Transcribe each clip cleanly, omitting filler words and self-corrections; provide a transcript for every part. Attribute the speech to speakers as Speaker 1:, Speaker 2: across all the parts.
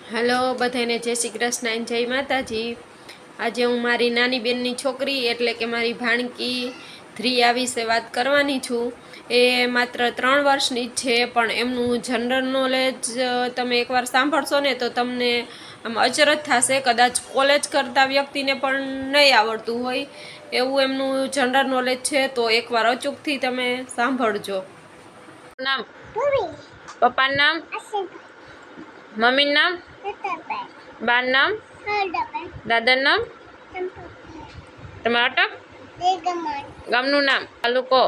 Speaker 1: Hello बधाने जय श्री कृष्ण जय माताजी। आज हूँ मारी नानी बेननी छोकरी एटले के मारी भाणकी ધ્રિયા વિશે વાત કરવાની છું। એ માત્ર 3 વર્ષની છે પણ એમનું જનરલ નોલેજ તમે એકવાર સાંભળશો ને તો તમને આમ અચરજ થશે। કદાચ કોલેજ કરતા વ્યક્તિને પણ નહીં આવડતું હોય એવું એમનું જનરલ નોલેજ છે। તો એકવાર અચૂકથી તમે સાંભળજો। નામ પપ્પા નામ મમ્મી નામ બા નામ દાદા નામ તમારા ગામનું નામ તાલુકો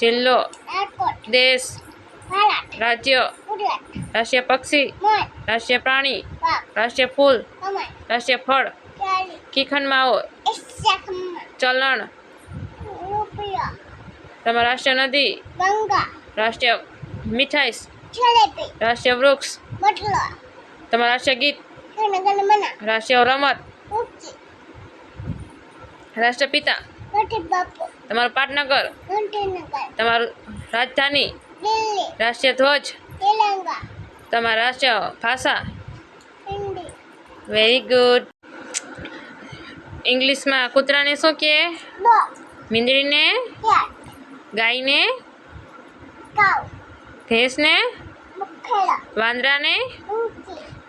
Speaker 1: જિલ્લો દેશ રાજ્ય રાષ્ટ્રીય પક્ષી રાષ્ટ્રીય પ્રાણી રાષ્ટ્રીય ફૂલ રાષ્ટ્રીય ફળ ખીખંડમાં આવો ચલણ તમારા રાષ્ટ્રીય નદી રાષ્ટ્રીય મીઠાઈ રાષ્ટ્રીય વૃક્ષ તમારા રાષ્ટ્રીય ગીત રાષ્ટ્રીય રમત રાષ્ટ્રપિતા તમારું પાટનગર તમારું રાજધાની રાષ્ટ્રીય ધ્વજ તમારા રાષ્ટ્રીય ભાષા વેરી ગુડ। ઇંગ્લિશમાં કૂતરાને શું કહે? મીંદડીને ગાયને ભેંસને વાંદરાને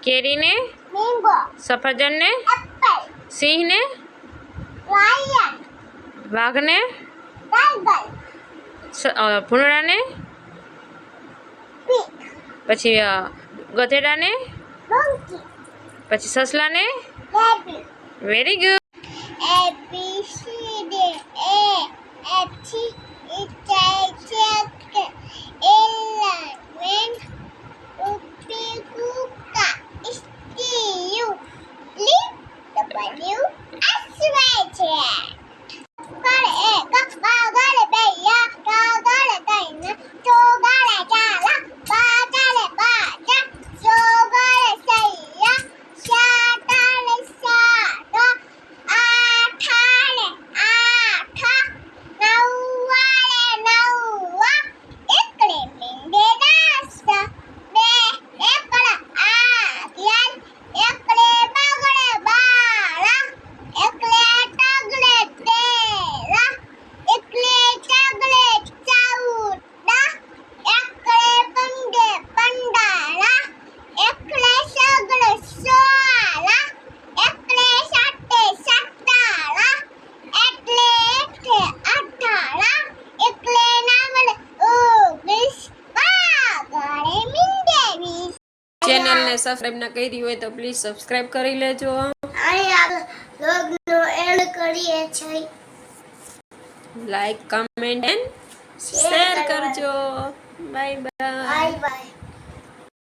Speaker 1: કેરીને સફરજનને સિંહને વાઘને ભૂંડરાને પછી ગધેડાને પછી સસલાને વેરી ગુડ। चैनल ने सब्सक्राइब ना करी हो तो प्लीज सब्सक्राइब करी लेजो। लाइक कमेंट एंड शेयर करजो। Bye bye.